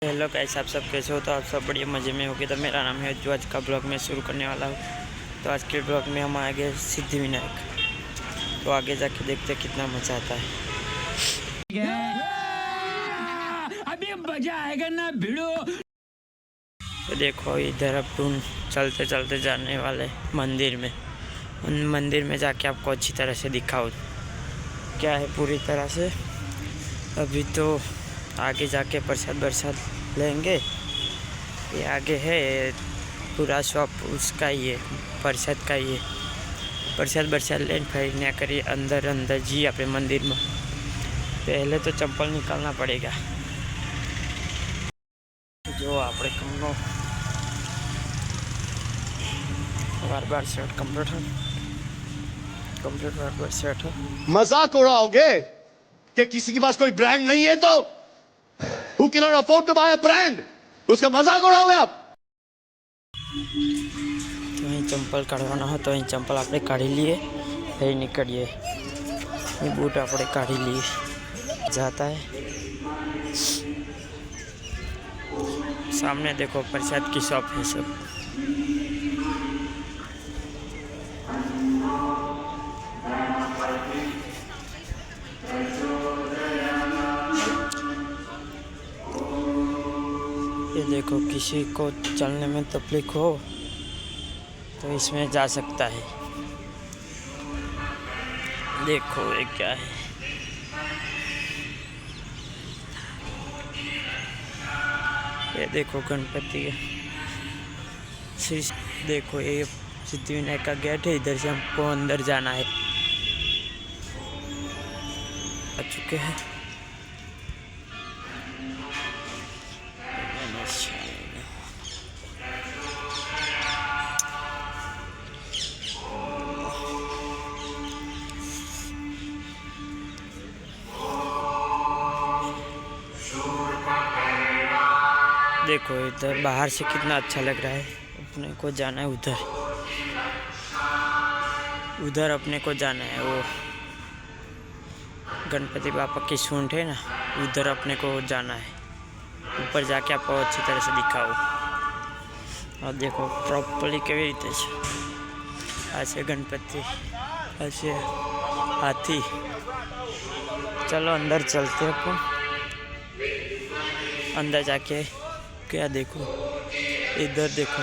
Hello guys, आप सब कैसे हो? तो आप सब बढ़िया मज़े में होगे। तो मेरा नाम है जो आज का ब्लॉग में शुरू करने वाला हूँ। तो आज के ब्लॉग में हम आ गए सिद्धिविनायक। तो आगे जाके देखते कितना मज़ा आता है। अभी मजा आएगा ना भिड़ो। तो देखो इधर अब तुम चलते चलते जाने वाले मंदिर में। उन मंदिर में जाके आपको अच्छी तरह से दिखाओ क्या है पूरी तरह से। अभी तो आगे जाके प्रसाद लेंगे। ये आगे है पूरा शॉप उसका ही है, प्रसाद का ही है। प्रसाद लेने फिर ना करिए अंदर जी अपने मंदिर में। पहले तो चप्पल निकालना पड़ेगा। जो આપણે કમનો बार शर्ट कंप्लीट बार शर्ट है। मजाक उड़ाओगे कि किसी के पास कोई ब्रांड नहीं है? तो Who cannot afford to buy a brand? उसका मजाक उड़ाओगे आप? तो અહીં ચંપલ કાઢવાના હોય તો અહીં ચંપલ આપણે કાઢી લઈએ, फिर નીકળીએ। ये बूट આપણે કાઢી लिए जाता है। सामने देखो प्रसाद की शॉप है सब। ये देखो किसी को चलने में तकलीफ हो तो इसमें जा सकता है। देखो ये क्या है, ये देखो गणपति श्री। देखो ये सिद्धिविनायक का गेट है, इधर से हमको अंदर जाना है। आ चुके हैं। देखो इधर बाहर से कितना अच्छा लग रहा है। अपने को जाना है उधर अपने को जाना है। वो गणपति बापा की सूंड है ना, उधर अपने को जाना है। ऊपर जाके आपको अच्छी तरह से दिखाओ। और देखो प्रॉपर्ली केवी रीते ऐसे गणपति ऐसे हाथी। चलो अंदर चलते हैं अपन। अंदर जाके क्या देखो, इधर देखो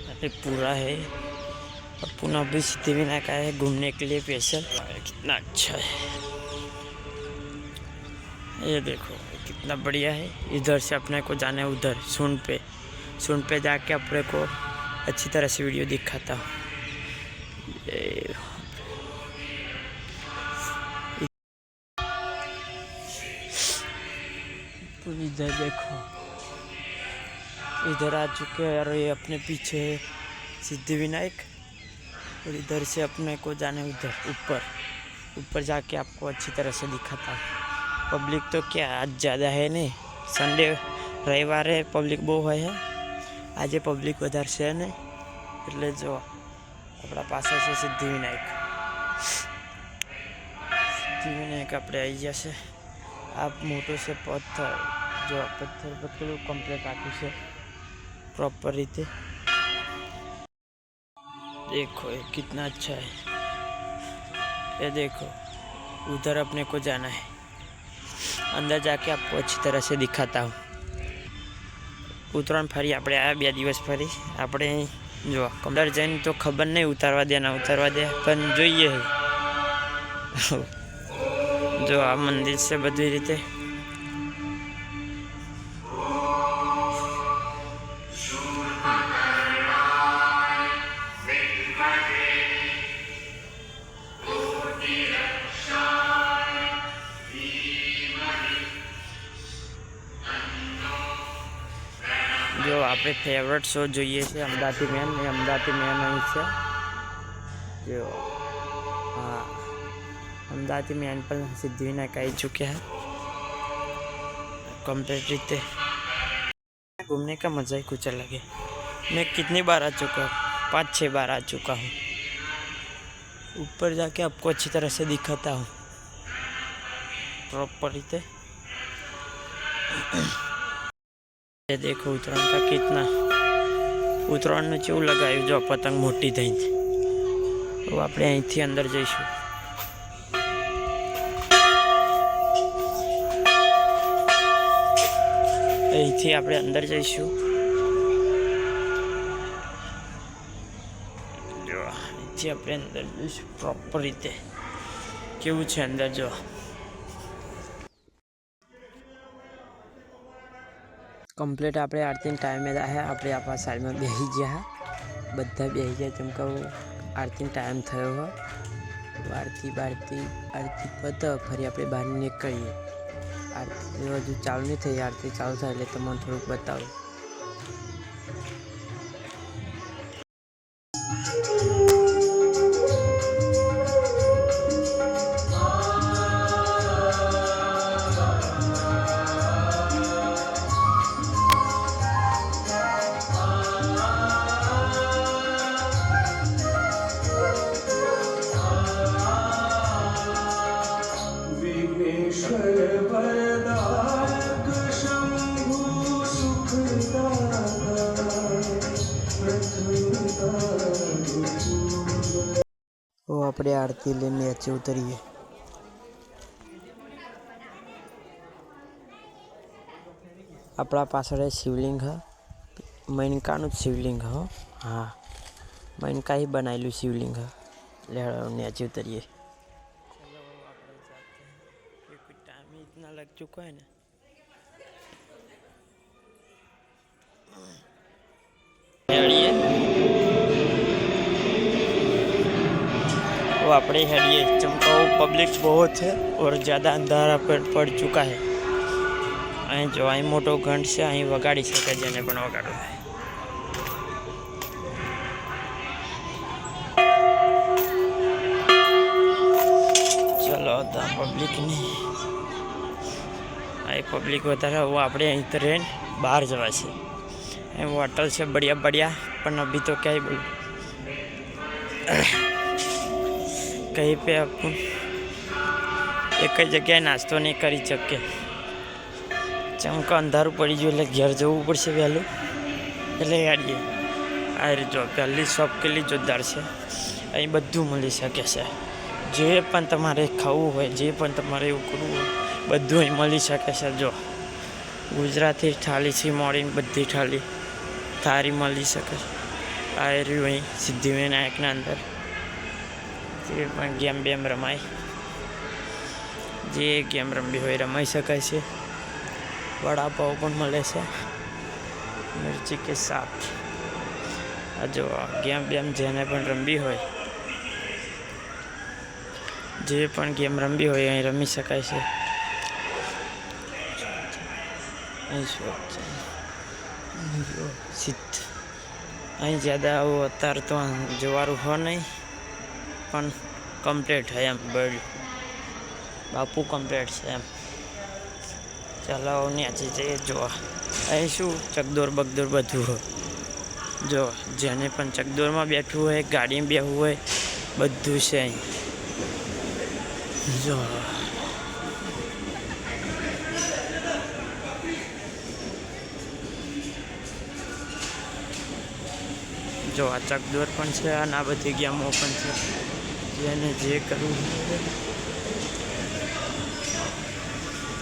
अरे पूरा है। और पुनः भी सिद्धिविनायक आया है घूमने के लिए स्पेशल। कितना अच्छा है ये देखो, कितना बढ़िया है। इधर से अपने को जाना है उधर सूंड पे जाके अपने को अच्छी तरह से वीडियो दिखाता हूँ। तो इधर देखो, इधर आ चुके हैं। और ये अपने पीछे है सिद्धिविनायक। और इधर से अपने को जाने उधर ऊपर जाके आपको अच्छी तरह से दिखाता हूँ। पब्लिक तो क्या आज ज़्यादा है नहीं, संडे रविवार है, पब्लिक बहुत है। आज पब्लिक વધારે છે ને, એટલે જો આપણા પાસે છે સિદ્ધિવિનાયક આપણે આવી જશે। આ મોટો છે પથ્થર, જો પથ્થર પર કેટલું કમ્પ્લીટ આપ્યું છે प्रॉपर रीते। देखो ये कितना अच्छा है। ये देखो उधर अपने को जाना है। अंदर जाके आपको अच्छी तरह से दिखाता हूँ। उतरण फरी આપણે આ 2 દિવસ ફરી આપણે જો અંદર જઈને તો ખબર નહીં ઉતારવા દે પણ જોઈએ જો આ મંદિર છે બધી રીતે। जो આપણે ફેવરેટ શો જોઈએ છે અમદાવાદી મેન, એ અમદાવાદી મેન અહીં છે। जो हाँ अमदावादी मैन पर सिद्धिविनायक आई चुके हैं कम्प्लीट रीते। घूमने का मज़ा ही कुछ अलग है। मैं कितनी बार आ चुका हूँ, 5-6 बार आ चुका हूँ। ऊपर जाके आपको अच्छी तरह से दिखाता हूँ। प्रॉपर रीते। ये देखो उतराण का कितना उतराण ने केवुं लगाव्युं जो पतंग मोटी थईने। तो आपणे અહીંથી અંદર જઈશું। અહીંથી આપણે અંદર જઈશું। જો અહીંથી આપણે અંદર જઈશું પ્રોપર રીતે કેવું છે અંદર જો। કમ્પ્લીટ આપણે આરતી ટાઈમે છે આપણે આપણા સાઈડમાં બેસી ગયા બધા બેસી ગયા કેમ કે આરતી ટાઈમ થયો હોય આરતી પતે ફરી આપણે બહાર નીકળીએ। आरती हजू चालू नहीं थी आरती चालू था એટલે તમને થોડુંક બતાવું। वो अपने आरती लेने नीचे उतरिए। अपना पाछळ शिवलिंग है मैनका शिवलिंग है। हाँ मैनका ही बनायेलू शिवलिंग है। लेड़ो नीचे उतरिए। टाइम इतना लग चुका है ना। वो अपने हेडिए चमकाओ पब्लिक बहुत है और ज़्यादा अंधारा पर पड़ चुका है। अँ जो अँ मोटो घंट से अँ वगाड़ी सके जेने पण वगाड़ो है। चलो तो पब्लिक नहीं आई पब्लिक वधारे वो अपने अँ ट्रेन बहार जवा छे। वो होटल से बढ़िया बढ़िया पर अभी तो क्या ही बोल कहीं पे अपन एक ही जगह नाश्तो नहीं करी सके चमका अंधारू पड़ी गયું એટલે ઘેર જવું પડશે વહેલું એટલે યાડીએ આ જો પહેલી શોપ કેટલી જોરદાર છે। અહીં બધું મળી શકે છે જે પણ તમારે ખાવું હોય જે પણ તમારે એવું કરવું હોય બધું અહીં મળી શકે છે। જો ગુજરાતી થાળીથી મોડીને બધી થાળી મળી શકે છે। આ રહ્યું અહીં સિદ્ધિવિનાયકના અંદર જે પણ ગેમ બેમ રમાય જે ગેમ રમવી હોય રમાઈ શકાય છે। વડાપાવ પણ મળે છે મિર્ચી કે સાથ। આ જો ગેમ બેમ જેને પણ રમવી હોય જે પણ ગેમ રમવી હોય અહીં રમી શકાય છે। અહીં શોપ છે સિદ્ધ અહીં ज़्यादा वो અત્યારે તો જવાનું હોય નહીં પણ કમ્પ્લીટ है एम बड़ी बापू कम्प्लीट है एम। चलो नीचे जाइए जो अँ शू चकदोर बगदोर बधु हो जो जेने पण चकदोर में बैठू है गाड़ी में बेहू है बधु से अँ जो जो आ चकदोर पण छे आ बधी गेमो पण छे जेने जे करवू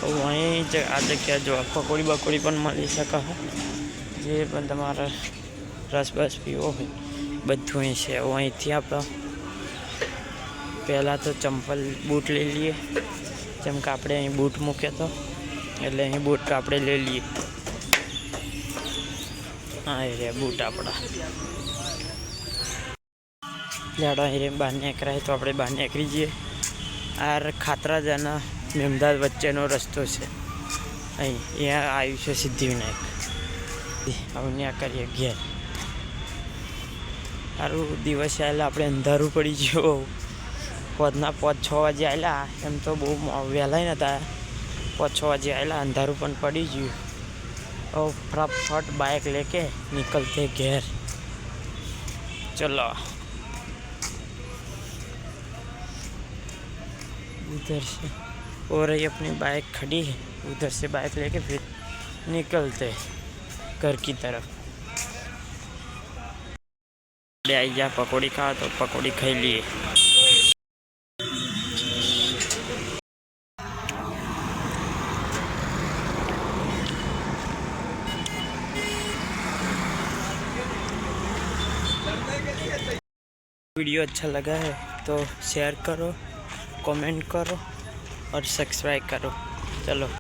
वहीं आ जगह जो पकोड़ी बकोड़ी पण मळी शके जे पण तमारे रस बस पीवो होय बधुं अहीं छे। अहींथी आपणे पहला तो चंपल बूट लई लीए जेम के आपणे अहीं बूट मूक्यो तो एटले अहीं बूट आपणे लई लीए। हाँ रे बूट आपड़ा लेडो अहीं बहार निकळाय तो आपणे बहार निकળી જઈએ। आ खातराज અને मेमदाद वच्चेनो रस्तो है अँ आयु है सिद्धिविनायक। हम ત્યાં કરીએ ઘેર સારું દિવસે આવેલા આપણે અંધારું પડી ગયું 5-6 વાગે આવેલા એમ તો બહુ વહેલા નહોતા 5-6 વાગે આવેલા અંધારું પણ પડી ગયું। और फटाफट बाइक लेके निकलते घर। चलो उधर से और रही अपनी बाइक खड़ी है, उधर से बाइक लेके फिर निकलते घर की तरफ। आई जा पकौड़ी खा, तो पकौड़ी खाई लिए। वीडियो अच्छा लगा है तो शेयर करो, कमेंट करो और सब्सक्राइब करो। चलो।